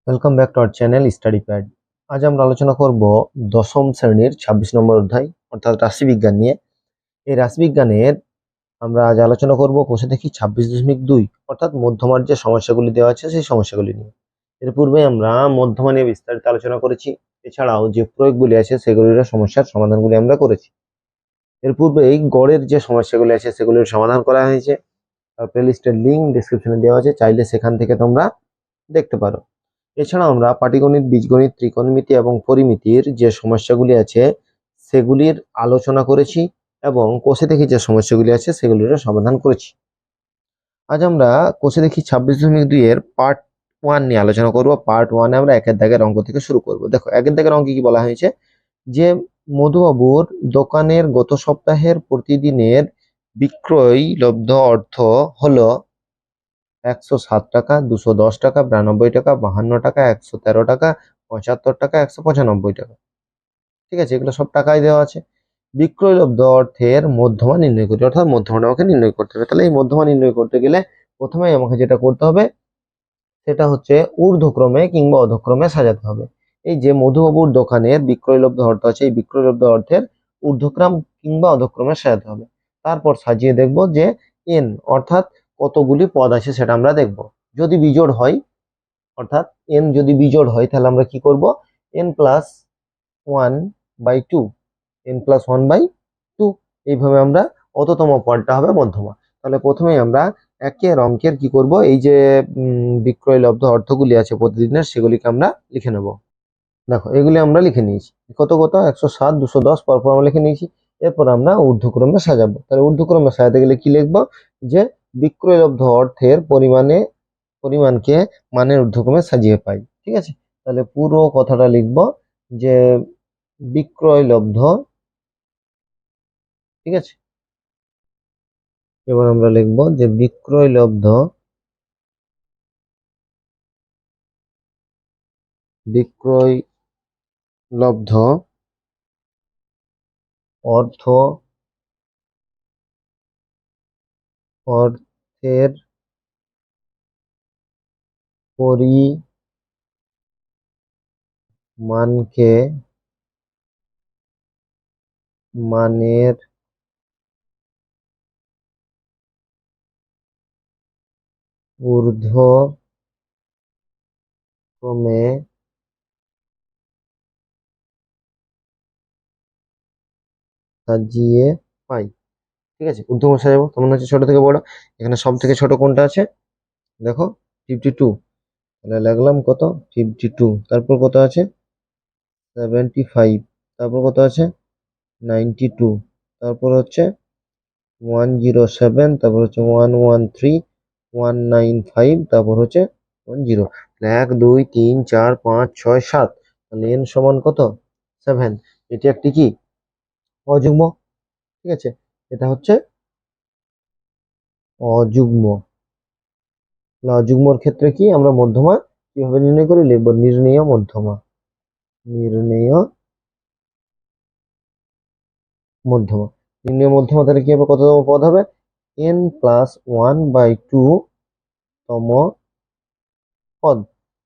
Welcome back to our channel study pad. আজ আমরা আলোচনা করব দশম শ্রেণীর 26 নম্বর অধ্যায় অর্থাৎ রাশিবিজ্ঞান নিয়ে। এই রাশিবিজ্ঞানের আমরা আজ আলোচনা করব কোষে দেখি 26.2 অর্থাৎ মধ্যমার যে সমস্যাগুলি দেওয়া আছে সেই সমস্যাগুলি নিয়ে। এর পূর্বে আমরা মধ্যমা নিয়ে বিস্তারিত আলোচনা করেছি। এছাড়াও যে প্রয়োগগুলি আছে সেগুলির সমস্যার সমাধানগুলি আমরা করেছি। এর পূর্বে এই গড়ের যে সমস্যাগুলি আছে সেগুলির সমাধান করা হয়েছে। তার প্লেলিস্টের লিঙ্ক ডেসক্রিপশনে দেওয়া আছে, চাইলে সেখান থেকে তোমরা দেখতে পারো। এছাড়া আমরা পাটিগণিত, বীজগণিত, ত্রিকোণমিতি এবং পরিমিতির যে সমস্যাগুলি আছে সেগুলির আলোচনা করেছি এবং কোষে দেখি যে সমস্যাগুলি আছে সেগুলির সমাধান করেছি। আজ আমরা কোষে দেখি 26.2 এর পার্ট 1 নিয়ে আলোচনা করব। পার্ট 1 এ আমরা একের দাগের অঙ্ক থেকে শুরু করব। দেখো একের দাগের অঙ্কে কি বলা হয়েছে, যে মধুবাবুর দোকানের গত সপ্তাহের প্রতিদিনের বিক্রয় লব্ধ অর্থ হলো 107 টাকা, 210 টাকা, 92 টাকা, 52 টাকা, 113 টাকা, 75 টাকা, 195 টাকা। ঠিক আছে, এগুলো সব টাকাই দেওয়া আছে। বিক্রয়লব্ধ অর্থের মধ্যমা নির্ণয় করি, অর্থাৎ মধ্যমাটা আমাকে নির্ণয় করতে হবে। তাহলে এই মধ্যমা নির্ণয় করতে গেলে প্রথমেই আমাকে যেটা করতে হবে সেটা হচ্ছে ঊর্ধ্বক্রমে কিংবা অধক্রমে সাজাতে হবে। এই যে মধুবাবুর দোকানের বিক্রয়লব্ধ অর্থ আছে, এই বিক্রয়লব্ধ অর্থের ঊর্ধ্বক্রম কিংবা অধক্রমে সাজাতে হবে। তারপর সাজিয়ে দেখব যে এন অর্থাৎ কতগুলি পদ আছে সেটা আমরা দেখব। যদি বিজোড় হয়, অর্থাৎ এন যদি বিজোড় হয়, তাহলে আমরা কি করব, n+1/2, n+1/2, এইভাবে আমরা অততম পদটা হবে মধ্যমা। তাহলে প্রথমেই আমরা একের অঙ্কের কি করব, এই যে বিক্রয় লব্ধ অর্থগুলি আছে প্রতিদিনের সেগুলিকে আমরা লিখে নেব। দেখো এগুলি আমরা লিখে নিয়েছি, কত কত 107, 210 পরপর আমরা লিখে নিয়েছি। এরপর আমরা ঊর্ধ্বক্রমে সাজাবো। তাহলে ঊর্ধ্বক্রমে সাজাতে গেলে কি লিখবো, যে বিক্রয়লব্ধ অর্থের পরিমাণকে মানের ঊর্ধ্বক্রমে সাজিয়ে পাই। ঠিক আছে, তাহলে পুরো কথাটা লিখবো যে বিক্রয়লব্ধ, ঠিক আছে, এবার আমরা লিখবো যে বিক্রয়লব্ধ অর্থ অর্থের পরিমাণকে মানের ঊর্ধ্বক্রমে সাজিয়ে পাই। ঠিক আছে, ঊর্ধ্বক্রমে সাজাবো, তেমন হচ্ছে ছোট থেকে বড়। এখানে সব থেকে ছোট কোনটা আছে, দেখো 52। তাহলে লাগলাম কত, 52। তারপর কত আছে 75। তারপর কত আছে 92। তারপর হচ্ছে 107। তারপর হচ্ছে 113, 195। তারপর হচ্ছে 10। 1 2 3 4 5 6 7। তাহলে n সমান কত 7। এটি একটি কি অযুগ্ম। ঠিক আছে, এটা হচ্ছে অযুগ্ম। অযুগ্মর ক্ষেত্রে কি আমরা মধ্যমা কিভাবে নির্ণয় করি, লিখব নির্ণেয় মধ্যমা। নির্ণেয় মধ্যমা, নির্ণেয় মধ্যমা তাহলে কি হবে, কততম পদ হবে, n+1/2 তম পদ।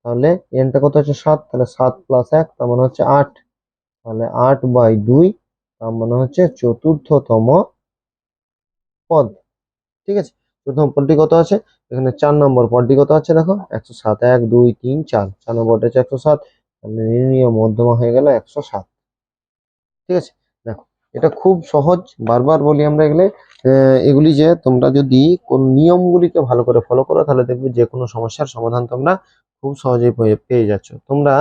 তাহলে এনটা কত হচ্ছে 7, তাহলে 7 + 1 তার মানে হচ্ছে 8। তাহলে 8/2 তার মানে হচ্ছে চতুর্থতম পদ। ঠিক আছে, প্রথম পদটি কত আছে, এখানে 4 নম্বর পদটি কত আছে, দেখো 107। 1 2 3 4, 4 নম্বর পদটা হচ্ছে 107। তাহলে নির্ণেয় মধ্যমা হয়ে গেল 107। ঠিক আছে, দেখো এটা খুব সহজ, বারবার বলি আমরা এগুলি যে তোমরা যদি কোন নিয়মগুলিকে ভালো করে ফলো করো তাহলে দেখবে যে কোনো সমস্যার সমাধান তোমরা খুব সহজেই পেয়ে যাচ্ছ। তোমরা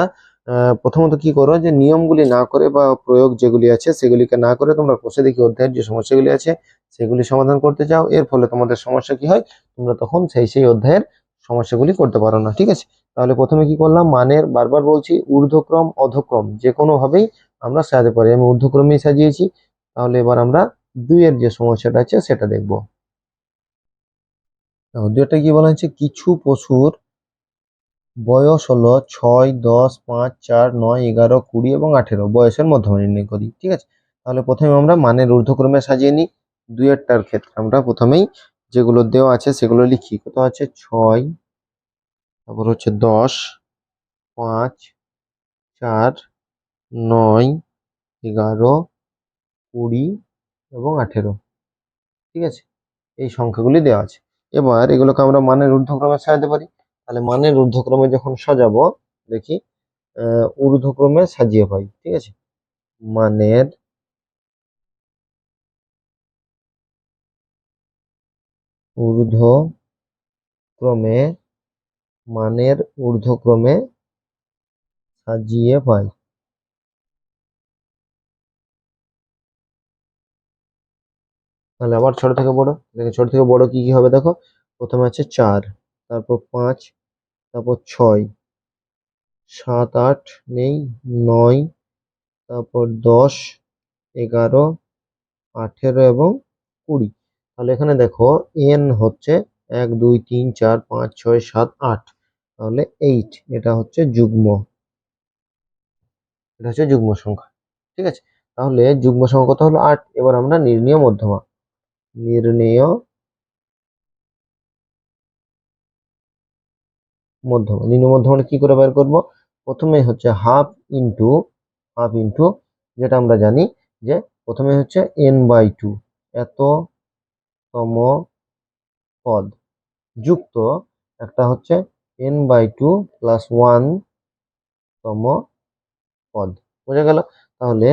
প্রথমত কি করো, যে নিয়মগুলি না করে বা প্রয়োগ যেগুলি আছে সেগুলিকে না করে তোমরা কোষে দেখি অধ্যায়ের যে সমস্যাগুলি আছে সেগুলি সমাধান করতে চাও। এর ফলে তোমাদের সমস্যা কি হয়, তোমরা তখন সেই অধ্যায়ের সমস্যাগুলি করতে পারো না। ঠিক আছে, তাহলে প্রথমে কি করলাম, মানের বারবার বলছি ঊর্ধ্বক্রম অধক্রম যে কোনো ভাবেই আমরা সাজাতে পারি। আমি ঊর্ধ্বক্রমেই সাজিয়েছি। তাহলে এবার আমরা 2 এর যে সমস্যাটা আছে সেটা দেখব। 2টা কি বলা হয়েছে, কিছু পশুর বয়স হলো 6, 10, 5, 4, 9, 11, 20 এবং 18 বয়সের মধ্যমা নির্ণয় করি। ঠিক আছে, তাহলে প্রথমে আমরা মানের ঊর্ধ্বক্রমে সাজিয়ে নিই। 2 এরটার ক্ষেত্রে আমরা প্রথমেই যেগুলো দেওয়া আছে সেগুলো লিখি। কত আছে 6, তারপর হচ্ছে 10, 5, 4, 9, 11, 20 এবং 18। ঠিক আছে, এই সংখ্যাগুলি দেওয়া আছে। এবার এগুলোকে আমরা মানের ঊর্ধ্বক্রমে সাজাতে পারি। তাহলে মানের ঊর্ধ্বক্রমে যখন সাজাবো, দেখি ঊর্ধ্বক্রমে সাজিয়ে পাই। ঠিক আছে, মানের ঊর্ধ্বক্রমে মানের ঊর্ধ্বক্রমে সাজিয়ে পাই। তাহলে আবার ছোট থেকে বড়, দেখে ছোট থেকে বড় কি কি হবে দেখো। প্রথমে আছে 4, তারপর 5, তারপর 6, 7, 8 নেই, 9, তারপর 10, 11, 18 এবং 20। তাহলে এখানে দেখো এন হচ্ছে 1, 2, 3, 4, 5, 6, 7, 8। তাহলে 8, এটা হচ্ছে যুগ্ম, এটা হচ্ছে যুগ্ম সংখ্যা। ঠিক আছে, তাহলে যুগ্ম সংখ্যা কত হলো 8। এবার আমরা নির্ণেয় মধ্যমা, নির্ণেয় মধ্যমা, নির্ণেয় মধ্যমাটা কি করে বের করব। প্রথমে হচ্ছে হাফ ইন্টু যেটা আমরা জানি যে প্রথমে হচ্ছে n/2 এততম পদ যুক্ত একটা হচ্ছে n/2 প্লাস 1 তম পদ। বোঝা গেল। তাহলে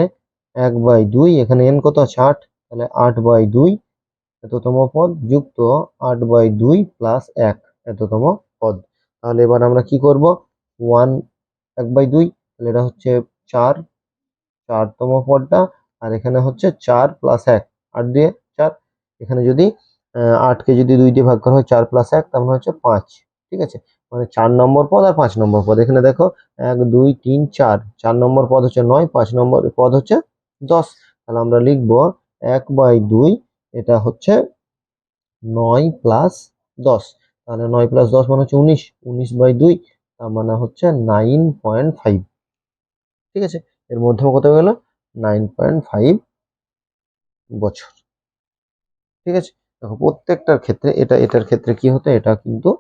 1/2, এখানে n কত আছে 8, তাহলে 8/2 এততম পদ যুক্ত 8/2 প্লাস 1 এততম পদ। তাহলে এবার আমরা কি করব, 1/2, তাহলে এটা হচ্ছে 4তম পদটা, আর এখানে হচ্ছে 4 প্লাস 1, 8 দিয়ে 4। এখানে যদি 8কে যদি 2 দিয়ে ভাগ করা হয় 4 প্লাস 1, তার মানে হচ্ছে 5। ঠিক আছে, মানে 4 নম্বর পদ আর 5 নম্বর পদ। এখানে দেখো 1, 2, 3, 4, 4 নম্বর পদ হচ্ছে 9, 5 নম্বর পদ হচ্ছে 10। তাহলে আমরা লিখবো 1/2, এটা হচ্ছে 9 প্লাস 10। তাহলে 9 প্লাস 10 মানে হচ্ছে 19, 19/2, তার মানে হচ্ছে 9.5। ঠিক আছে, এর মধ্যমা কত গেল 9.5 বছর। ঠিক আছে, দেখো প্রত্যেকটার ক্ষেত্রে এটার ক্ষেত্রে কি হতো, এটা কিন্তু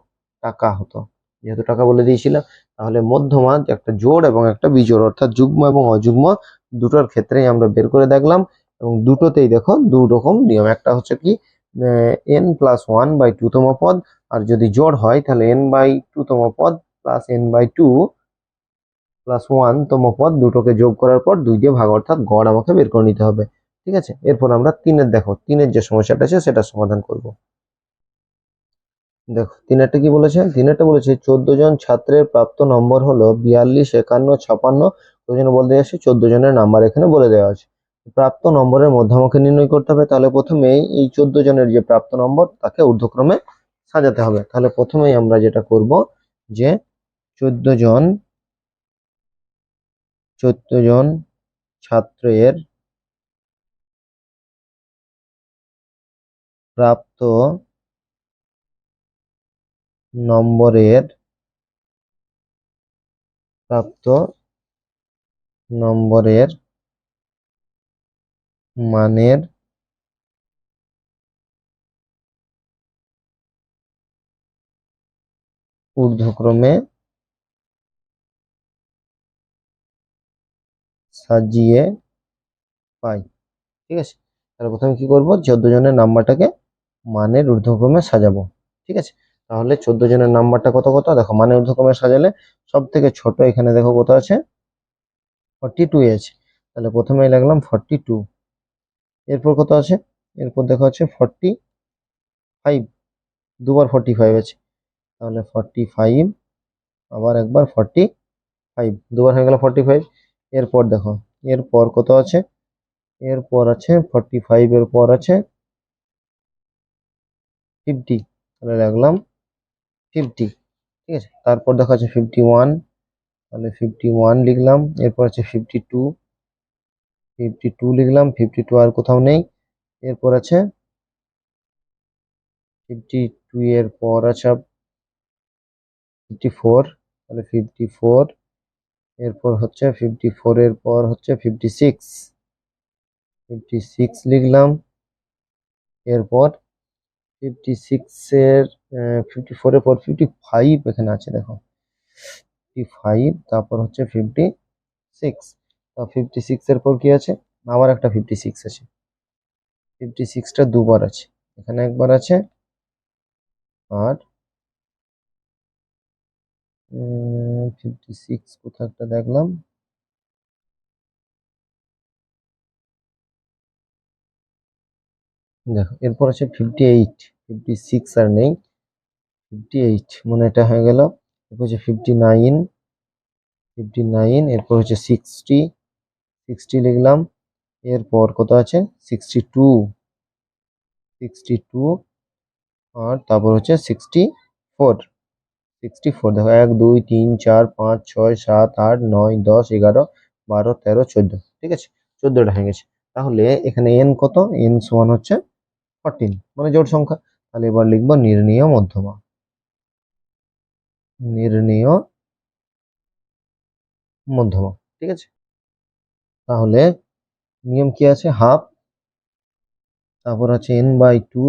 টাকা হতো, যেহেতু টাকা বলে দিয়েছিলাম। তাহলে মধ্যমা একটা জোড় এবং একটা বিজোড়, অর্থাৎ যুগ্ম এবং অযুগ্ম দুটোর ক্ষেত্রেই আমরা বের করে দেখলাম। এবং দুটোতেই দেখো দু রকম নিয়ম, একটা হচ্ছে কি n+1/2 তম পদ, আর যদি জোড় হয় তাহলে n/2 তম পদ প্লাস n/2 প্লাস 1 তম পদ, দুটোকে যোগ করার পর 2 দিয়ে ভাগ, অর্থাৎ গড় আমাকে বের করে নিতে হবে। ঠিক আছে, এরপর আমরা তিনের যে সমস্যাটা আছে সেটা সমাধান করব। দেখো তিনেরটা কি বলেছে, তিনেরটা বলেছে 14 জন ছাত্রের প্রাপ্ত নম্বর হলো 42, 51, 56। ওই জন্য বলতে যাচ্ছি 14 জনের নাম্বার এখানে বলে দেওয়া আছে। প্রাপ্ত নম্বরের মধ্যমাকে নির্ণয় করতে হবে। তাহলে প্রথমেই এই 14 জনের যে প্রাপ্ত নম্বর তাকে ঊর্ধ্বক্রমে সাজাতে হবে। তাহলে প্রথমেই আমরা যেটা করব যে 14 জন ছাত্রের প্রাপ্ত নম্বরের প্রাপ্ত নম্বরের মানের ঊর্ধ্বক্রমে সাজিয়ে পাই। ঠিক আছে, তাহলে প্রথমে কি করব, 14 জনের নাম্বারটাকে মানের ঊর্ধ্বক্রমে সাজাবো। ঠিক আছে, তাহলে 14 জনের নাম্বারটা কত কত দেখো, মানের ঊর্ধ্বক্রমে সাজালে সব থেকে ছোট এখানে দেখো কত আছে, 42 আছে। তাহলে প্রথমেই লিখলাম 42। এরপর কত আছে, এরপর দেখো আছে 45, দুবার 45 আছে। তাহলে 45, আবার একবার 45, দুবার হয়ে গেল 45। এরপর দেখো, এরপর কত আছে, এরপর আছে 45 এর পর আছে 50, তাহলে লিখলাম 50। ঠিক আছে, তারপর দেখো আছে 51, তাহলে 51 লিখলাম। এরপর আছে 52, 52 লিখলাম। 52 আর কোথাও নেই। এরপর আছে 52 এর পর আছে 54, তাহলে 54। এরপর হচ্ছে 54 এর পর হচ্ছে 56, 56 লিখলাম। এরপর 56 এর 54 এর পর 55 এখানে আছে দেখো, 55, তারপর হচ্ছে 56। 56 এর পর কি আছে? আবার একটা 56 আছে। 56টা দুবার আছে, এখানে একবার আছে, আর 56 কোথাও একটা দেখলাম, দেখো এরপর আছে 58। 56 আর নেই, 58 মানে এটা হয়ে গেল। এরপর হচ্ছে 59, 59, এরপর হচ্ছে 60, 60 লিখলাম। এরপর কত আছে? 62, 62, আর তারপর হচ্ছে 64, 64। দেখো 1 2 3 4 5 6 7 8 9 10 11 12 13 14, ঠিক আছে, 14টা হয়ে গেছে। তাহলে এখানে এন কত? এন সমান হচ্ছে 14, মানে জোড় সংখ্যা। তাহলে এবার লিখবো নির্ণেয় মধ্যমা, নির্ণেয় মধ্যমা, ঠিক আছে। তাহলে নিয়ম কি আছে? হাফ, তারপর আছে n/2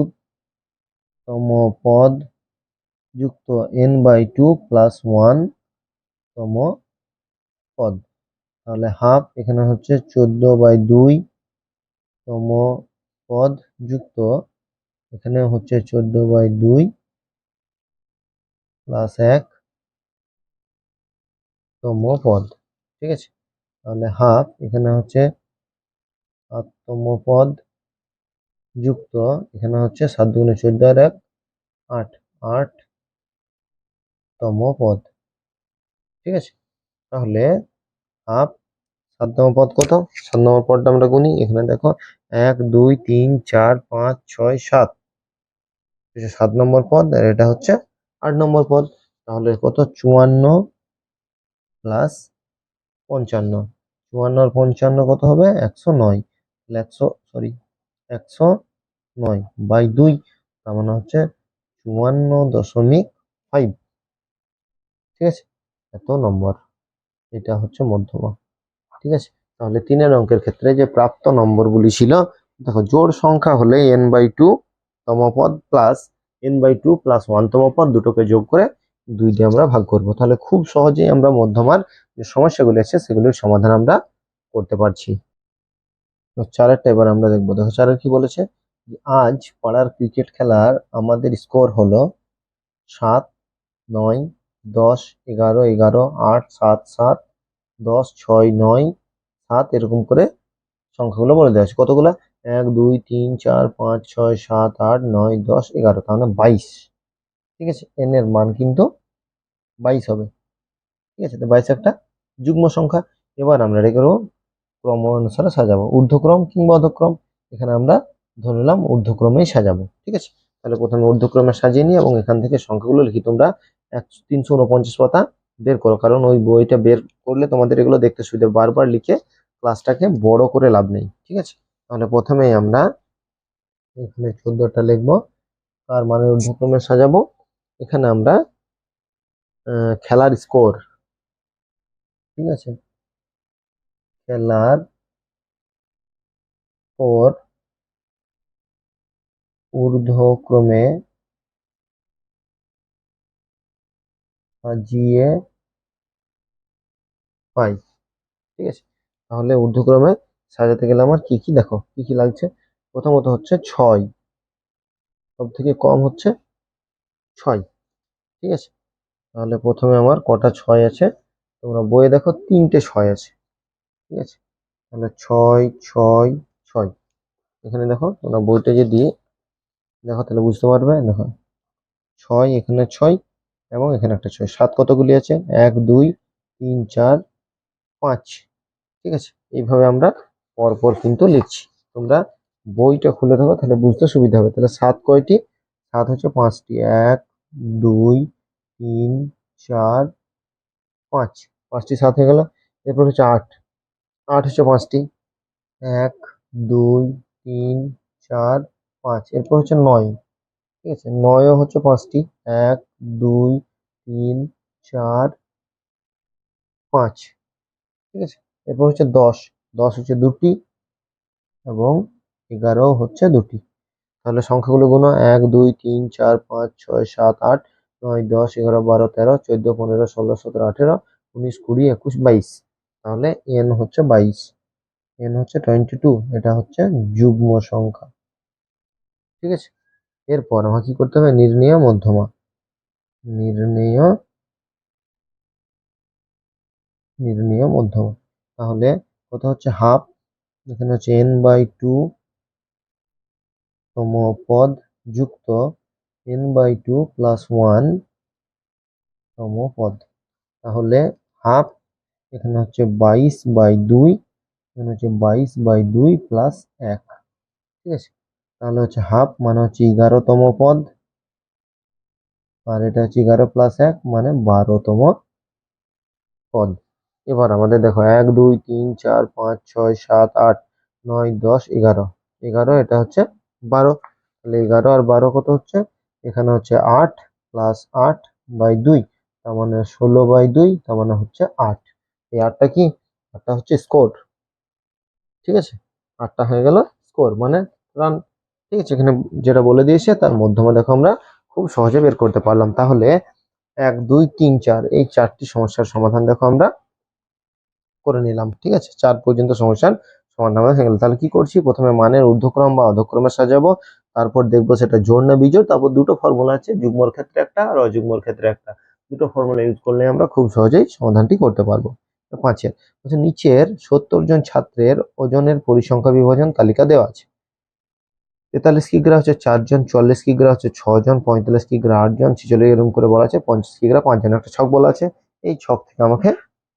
তম পদ যুক্ত n/2 প্লাস 1 তম পদ। তাহলে হাফ এখানে হচ্ছে 14/2 তম পদ যুক্ত এখানে হচ্ছে 14/2 প্লাস 1 তম পদ, ঠিক আছে। তাহলে হাফ এখানে হচ্ছে 7 তম পদ যুক্ত এখানে হচ্ছে 7 দুগুণে 14 আর 1 8, 8 তম পদ, ঠিক আছে। তাহলে হাফ 7 নম্বর পদ কত? 7 নম্বর পদটা আমরা গুনি, এখানে দেখো 1 2 3 4 5 6 7, 7 নম্বর পদ, আর এটা হচ্ছে 8 নম্বর পদ। তাহলে কত? 54 প্লাস 55, 54 আর 55 কত হবে? 109। 109/2, তার মানে হচ্ছে 54.5, ঠিক আছে, এত নম্বর। এটা হচ্ছে মধ্যমা, ঠিক আছে। তাহলে 3 অঙ্কের ক্ষেত্রে যে প্রাপ্ত নম্বরগুলি ছিল, দেখো জোড় সংখ্যা হলে n/2 তম পদ প্লাস n/2 প্লাস 1 তম পদ, দুটোকে যোগ করে 2 দিয়ে আমরা ভাগ করব। তাহলে খুব সহজেই আমরা মধ্যমার যে সমস্যাগুলি আছে সেগুলির সমাধান আমরা করতে পারছি। তো 4টা এবার আমরা দেখবো। দেখো 4 কি বলেছে? আজ পাড়ার ক্রিকেট খেলার আমাদের স্কোর হলো 7 9 10 11 11 8 7 7 10 6 9 7, এরকম করে সংখ্যাগুলো বলে দেওয়া আছে। কতগুলা? 1 2 3 4 5 6 7 8 9 10 11, তাহলে 22, ঠিক আছে। এন এর মান কিন্তু 22 হবে, ঠিক আছে। তো 22 একটা যুগ্ম সংখ্যা। এবার আমরা এটাকে ক্রম অনুসারে সাজাবো, ঊর্ধ্বক্রম কিংবা অধক্রম। এখানে আমরা ধরে নিলাম ঊর্ধ্বক্রমেই সাজাবো, ঠিক আছে। তাহলে প্রথমে ঊর্ধ্বক্রমে সাজিয়ে নিই এবং এখান থেকে সংখ্যাগুলো লিখি। তোমরা 349 পাতা বের করো, কারণ ওই বইটা বের করলে তোমাদের এগুলো দেখতে সুবিধা, বারবার লিখে ক্লাসটাকে বড় করে লাভ নেই, ঠিক আছে। তাহলে প্রথমেই আমরা এখানে 14টা লিখবো, তার মানে ঊর্ধ্বক্রমে সাজাবো। এখানে আমরা খেলার স্কোর, ঠিক আছে, খেলার স্কোর ঊর্ধ্বক্রমে সাজিয়ে পাই, ঠিক আছে। তাহলে ঊর্ধ্বক্রমে সাজাতে গেলে আমার কি কি, দেখো কি কি লাগছে। প্রথমত হচ্ছে 6, সব থেকে কম হচ্ছে 6, ঠিক আছে। তাহলে প্রথমে আমার কটা 6 আছে? তোমরা বইয়ে দেখো 3টে 6 আছে, ঠিক আছে। তাহলে 6 6 6, এখানে দেখো তোমরা বইটা যদি দেখো তাহলে বুঝতে পারবে। দেখো 6, এখানে 6 এবং এখানে একটা 6, 7 কতগুলি আছে? 1 2 3 4 5, ঠিক আছে। এইভাবে আমরা পরপর কিন্তু লিখছি। তোমরা বইটা খুলে দেখো, তাহলে বুঝতে সুবিধা হবে। তাহলে 7 কয়টি? 7 হচ্ছে 5টি, 1 2 3 4 5, 5টি 7 হয়ে গেল। এরপর হচ্ছে 8, 8 হচ্ছে 5টি, 1 2 3 4 5। এরপর হচ্ছে 9, ঠিক আছে, 9ও হচ্ছে 5টি, 1 2 3 4 5, ঠিক আছে। এরপর হচ্ছে 10, 10 হচ্ছে 2টি এবং 11 হচ্ছে 2টি। তাহলে সংখ্যাগুলো গুণ, 1 2 3 4 5 6 7 8 9 10 11 12 13 14 15 16 17 18 19, 20, 21, 22, তাহলে n হচ্ছে 22, n হচ্ছে 22, এটা হচ্ছে যুগ্ম সংখ্যা। ঠিক আছে, এরপর আমার কি করতে হবে, নির্ণেয় মধ্যমা। নির্ণেয় নির্ণেয় মধ্যমা, তাহলে কত হচ্ছে হাফ, এখানে হচ্ছে n/2 তম পদ যুক্ত n/2 প্লাস 1 তম পদ, তাহলে হাফ, এখানে হচ্ছে 22/2, এখানে হচ্ছে 22/2 প্লাস 1। ঠিক আছে, তাহলে হচ্ছে হাফ মানে হচ্ছে 11তম পদ, আর এটা হচ্ছে 11 প্লাস 1 মানে 12তম পদ। এবার আমাদের দেখো 1, 2, 3, 4, 5, 6, 7, 8, 9, 10, 11, 11 এটা হচ্ছে 12, তাহলে 11 আর 12 কত হচ্ছে, এখানে হচ্ছে 8 প্লাস 8/2, তার মানে 16/2, তার মানে হচ্ছে 8। এই 8টা কি, 8টা হচ্ছে স্কোর। ঠিক আছে, 8টা হয়ে গেল স্কোর মানে রান। ঠিক আছে, এখানে যেটা বলে দিয়েছে তার মধ্যমা দেখো আমরা খুব সহজে বের করতে পারলাম। তাহলে 1, 2, 3, 4 এই 4টি সমস্যার সমাধান দেখো আমরা করে নিলাম। ঠিক আছে, 4 পর্যন্ত সমস্যার সমাধান হয়ে গেল। তাহলে কি করছি, প্রথমে মানের ঊর্ধ্বক্রম বা অধক্রমে সাজাবো, তারপর দেখবো সেটা জোড় না বিজোড়, তারপর দুটো ফর্মুলা আছে, যুগ্মর ক্ষেত্রে একটা আর অযুগ্মর ক্ষেত্রে একটা, দুটো ফর্মুলা ইউজ করলে আমরা খুব সহজেই সমাধানটি করতে পারবো। 5-এর হচ্ছে নিচের 70 জন ছাত্রের ওজনের পরিসংখ্যা বিভাজন তালিকা দেওয়া আছে। 43 কিগ্রা হচ্ছে 4 জন, 44 কিগ্রা হচ্ছে 6 জন, 45 কিগ্রা 8 জন, 46 এরকম করে বলা আছে, 50 কিগ্রা 5 জন, একটা ছক বলা আছে। এই ছক থেকে আমাকে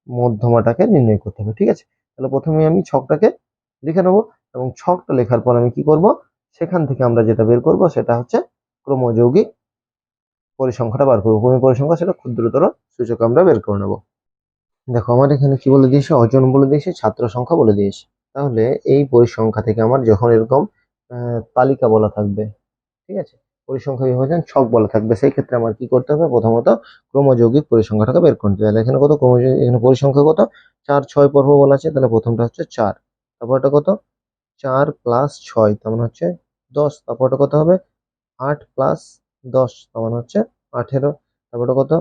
মধ্যমাটাকে নির্ণয় করতে হবে। ঠিক আছে, তাহলে প্রথমে আমি ছকটাকে লিখে নেবো, এবং ছকটা লেখার পর আমি কি করব, সেখান থেকে আমরা যেটা বের করব সেটা হচ্ছে ক্রমযৌগিক পরিসংখ্যাটা বার করবো। ক্রমিক পরিসংখ্যা সেটা ক্ষুদ্রতর সূচক আমরা বের করে নেবো। দেখো আমার এখানে কি বলে দিয়েছে, ওজন বলে দিয়েছে, ছাত্র সংখ্যা বলে দিয়েছে। তাহলে এই পরিসংখ্যা থেকে আমার যখন এরকম তালিকা বলা থাকবে, ঠিক আছে, পরিসংখ্যা বিভাজন ছক বলা থাকবে, সেই ক্ষেত্রে আমার কি করতে হবে, প্রথমত ক্রমযৌগিক পরিসংখ্যাটাকে বের করতে হবে। তাহলে এখানে কত ক্রমযৌগিক, এখানে পরিসংখ্যা কত, 4, 6 পর্ব বলা আছে, তাহলে প্রথমটা হচ্ছে 4, তারপর এটা কত 4 প্লাস 6, তার মানে হচ্ছে 10, তারপর এটা কত হবে 8 প্লাস 10, তার মানে হচ্ছে 18, তারপর এটা কত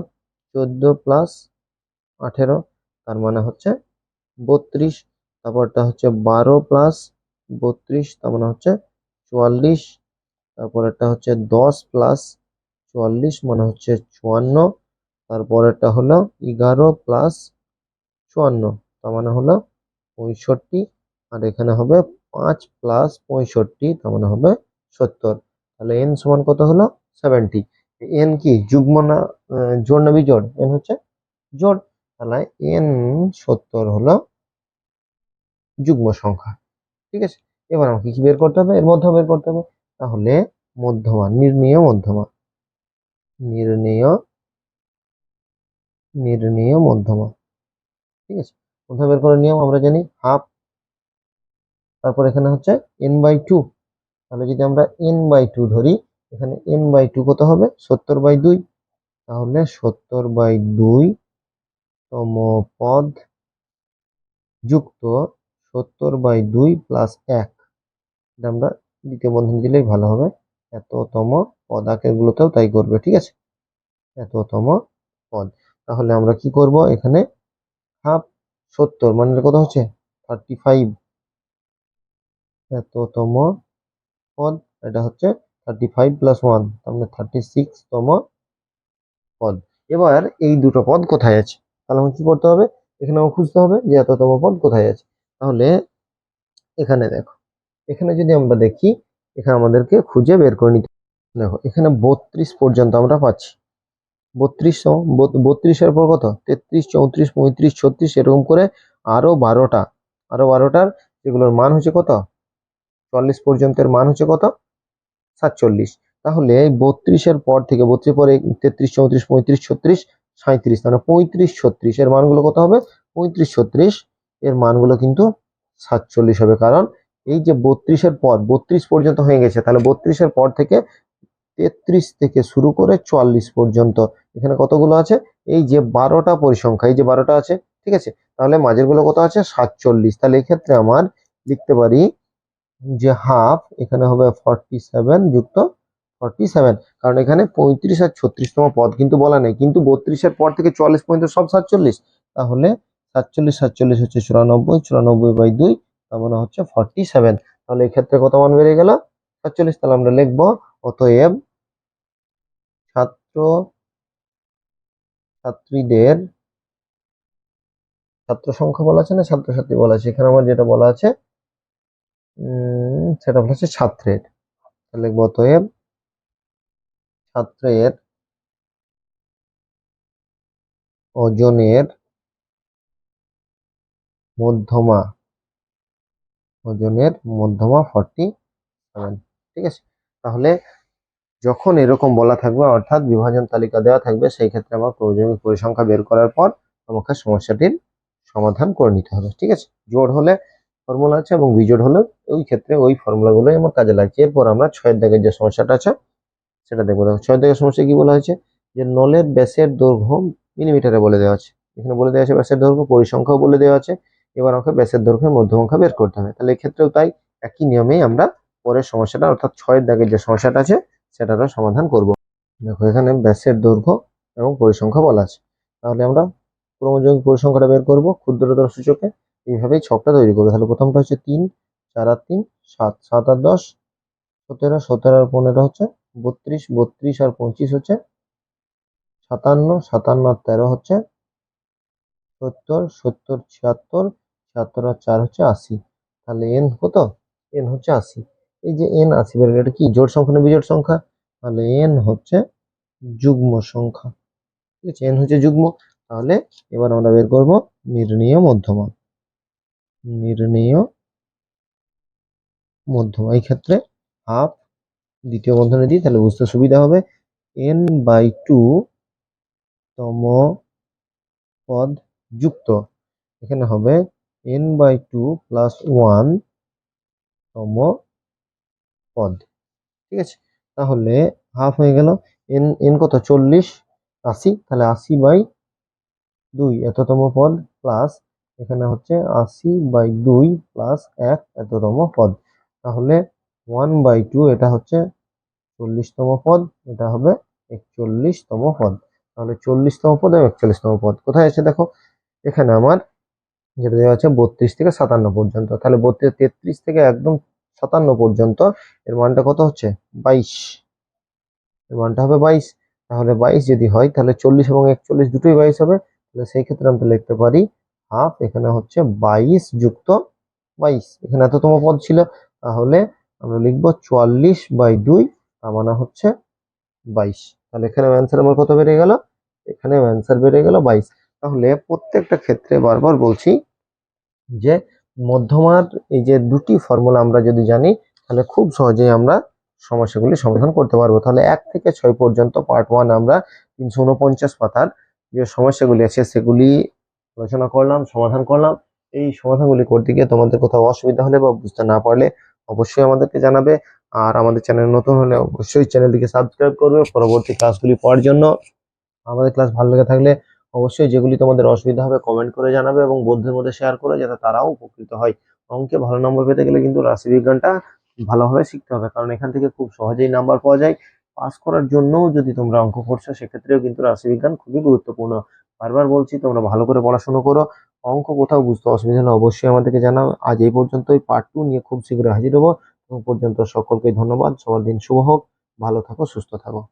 14 প্লাস 18, তার মানে হচ্ছে 32, তারপরটা হচ্ছে 12 প্লাস 32, তার মানে হচ্ছে 44, তারপর একটা হচ্ছে 10 প্লাস 44 মানে হচ্ছে 54, তারপরেরটা হলো 11 প্লাস 54, তার মানে হলো 65, আর এখানে হবে 5 প্লাস 65, তার মানে হবে 70। তাহলে n সমান কত হলো 70। n কি যুগ্ম না জোড় না বিজোড়, n হচ্ছে জোড়, তাহলে n 70 হলো যুগ্ম সংখ্যা। ঠিক আছে, এবার আমাকে কি বের করতে হবে, এর মধ্যমা বের করতে হবে। তাহলে মধ্যমা, নির্ণেয় মধ্যমা, নির্ণেয় নির্ণেয় মধ্যমা। ঠিক আছে, মধ্যমা বের করার নিয়ম আমরা জানি, হাফ, তারপর এখানে হচ্ছে n/2, তাহলে যদি আমরা n/2 ধরি, এখানে n/2 কত হবে 70/2, তাহলে 70/2 তম পদ যুক্ত 70/2 প্লাস 1, এটা আমরা দ্বিতীয় বন্ধনী দিলেই ভালো হবে, এততম পদ, আগের গুলোতেও তাই করবে। ঠিক আছে, এততম পদ, তাহলে আমরা কি করব, এখানে হাফ 70 মানে কত হচ্ছে 35, এততম পদ, এটা হচ্ছে 35 প্লাস 1, তার মানে 36 তম পদ। এবার এই দুটো পদ কোথায় আছে, তাহলে আমাকে কি করতে হবে, এখানে আমাকে খুঁজতে হবে যে এততম পদ কোথায় আছে। তাহলে এখানে দেখো, এখানে যদি আমরা দেখি, এখানে আমাদেরকে খুঁজে বের করে নিতে, দেখো এখানে 32 পর্যন্ত আমরা পাচ্ছি, 32, 32-এর পর কত 33, 34, 35, 36 এরকম করে আরো 12টা, যেগুলোর মান হচ্ছে কত 40 পর্যন্তের মান হচ্ছে কত 47। তাহলে 32-এর পর থেকে 32 পরে 33, 34, 35, 36, 37, মানে 35, 36 এর মানগুলো কত হবে, 35, 36 এর মানগুলো কিন্তু 47 হবে, কারণ এই যে 32-এর পর 32 পর্যন্ত হয়ে গেছে, তাহলে 32-এর পর থেকে 33 থেকে শুরু করে 44 পর্যন্ত এখানে কতগুলো আছে, এই যে 12টা পরিসংখ্যা, এই যে 12টা আছে। ঠিক আছে, তাহলে মাঝের গুলো কত আছে 47, তাহলে এই ক্ষেত্রে আমার লিখতে পারি যে হাফ এখানে হবে 47 যুক্ত 47, কারণ এখানে 35 আর 36তম পদ কিন্তু বলা নেই, কিন্তু 32-এর পর থেকে 44 পর্যন্ত সব 47, তাহলে 47 47 হচ্ছে 94, 94/2 তার মানে হচ্ছে 47। তাহলে এই ক্ষেত্রে কত মান বেড়ে গেল? 47। তাহলে আমরা লিখবো অতএব ছাত্র ছাত্রীদের, ছাত্র সংখ্যা বলা আছে না ছাত্রছাত্রী বলা আছে? এখানে আমার যেটা বলা আছে সেটা বলা আছে ছাত্রের। তাহলে লিখবো অতএব ছাত্রের ওজনের মধ্যমা, ওজনের মধ্যমা 47। ঠিক আছে। তাহলে যখন এরকম বলা থাকবে অর্থাৎ বিভাজন তালিকা দেওয়া থাকবে, সেই ক্ষেত্রে আমার প্রয়োজনীয় পরিসংখ্যা বের করার পর আমাকে সমস্যাটির সমাধান করে নিতে হবে। ঠিক আছে। জোড় হলে ফর্মুলা আছে এবং বিজোড় হলে ওই ক্ষেত্রে ওই ফর্মুলাগুলোই আমার কাজে লাগছে। এরপর আমরা 6 দাগের যে সমস্যাটা আছে সেটা দেখবো। দেখো 6 দাগের সমস্যা কি বলা হয়েছে, যে নলের ব্যাসের দৈর্ঘ্য মিলিমিটারে বলে দেওয়া আছে। এখানে বলে দেওয়া আছে ব্যাসের দৈর্ঘ্য, পরিসংখ্যাও বলে দেওয়া আছে। এবার আমাকে ব্যাসের দৈর্ঘ্যের মধ্যমংখ্যা বের করতে হবে। তাহলে এক্ষেত্রেও তাই, একই নিয়মেই আমরা পরের সমস্যাটা অর্থাৎ 6 দাগের যে সমস্যাটা আছে সেটারও সমাধান করব। দেখো এখানে ব্যাসের দৈর্ঘ্য এবং পরিসংখ্যা বলা আছে। তাহলে আমরা ক্রমযৌগিক পরিসংখ্যাটা বের করব ক্ষুদ্রতর সূচকে। এইভাবেই ছকটা তৈরি করবো। তাহলে প্রথমটা হচ্ছে 3, 4 আর 3 7, 7 আর 10 17, 17 আর 15 হচ্ছে 32, 32 আর 25 হচ্ছে 57, 57 আর 13 হচ্ছে 70, 70 76, 76 আর 4 হচ্ছে 80। তাহলে এন কত? এন হচ্ছে 80। এই যে এন 80 বের, এটা কি জোড় সংখ্যা না বিজোড় সংখ্যা? তাহলে এন হচ্ছে যুগ্ম সংখ্যা। ঠিক আছে, এন হচ্ছে যুগ্ম। তাহলে এবার আমরা বের করব নির্ণেয় মধ্যমা। নির্ণেয় মধ্যমা এই ক্ষেত্রে হাফ দ্বিতীয় বন্ধনী দিই, তাহলে বুঝতে সুবিধা হবে। n/2 তম পদ যুক্ত, এখানে হবে n/2 প্লাস 1 তম পদ। ঠিক আছে। তাহলে হাফ হয়ে গেল। এন এন কত? 40, 80। তাহলে 80/2 এততম পদ প্লাস এখানে হচ্ছে 80/2 প্লাস 1 এততম পদ। তাহলে 1/2 এটা হচ্ছে 40তম পদ, এটা হবে 41তম পদ। তাহলে 40তম পদ এবং 41তম পদ কোথায় আছে দেখো, এখানে আমার যেটা দেওয়া আছে 32 থেকে 57 পর্যন্ত। তাহলে 33 থেকে একদম 57 পর্যন্ত এর মানটা কত হচ্ছে? 22। এর মানটা হবে 22। তাহলে 22 যদি হয় তাহলে 40 এবং 41 দুটোই 22 হবে। তাহলে সেই ক্ষেত্রে আমরা লিখতে পারি হাফ, এখানে হচ্ছে 22 যুক্ত 22, এখানে এততম পদ ছিল। তাহলে আমরা লিখবো 44/2, তার মানে হচ্ছে 22। তাহলে এখানে অ্যান্সার আমার কত বেড়ে গেল? এখানে অ্যান্সার বেড়ে গেল 22। তাহলে প্রত্যেকটা ক্ষেত্রে বারবার বলছি যে মধ্যমার এই যে দুটি ফর্মুলা আমরা যদি জানি তাহলে খুব সহজেই আমরা সমস্যাগুলি সমাধান করতে পারবো। তাহলে 1 থেকে 6 পর্যন্ত পার্ট 1 আমরা 349 পাতার যে সমস্যাগুলি আছে সেগুলি আলোচনা করলাম, সমাধান করলাম। এই সমাধানগুলি করতে গিয়ে তোমাদের কোথাও অসুবিধা হলে বা বুঝতে না পারলে অবশ্যই আমাদেরকে জানাবে। আর আমাদের চ্যানেল নতুন হলে অবশ্যই চ্যানেলটিকে সাবস্ক্রাইব করবে পরবর্তী ক্লাসগুলি পাওয়ার জন্য। আমাদের ক্লাস ভালো লেগে থাকলে অবশ্যই যেগুলি তোমাদের অসুবিধা হবে কমেন্ট করে জানাবে এবং বন্ধুদের মধ্যে শেয়ার করে যাতে তারাও উপকৃত হয়। অঙ্কে ভালো নম্বর পেতে গেলে কিন্তু রাশিবিজ্ঞানটা ভালোভাবে শিখতে হবে, কারণ এখান থেকে খুব সহজেই নাম্বার পাওয়া যায়। পাস করার জন্যও যদি তোমরা অঙ্ক করছো সেক্ষেত্রেও কিন্তু রাশিবিজ্ঞান খুবই গুরুত্বপূর্ণ। বারবার বলছি তোমরা ভালো করে পড়াশোনা করো। অঙ্ক কোথাও বুঝতে অসুবিধা হলে অবশ্যই আমাদেরকে জানাও। আজ এই পর্যন্তই, পার্ট 2 নিয়ে খুব শীঘ্রই হাজির হবো। তখন পর্যন্ত সকলকে ধন্যবাদ। সবার দিন শুভ হোক, ভালো থাকো, সুস্থ থাকো।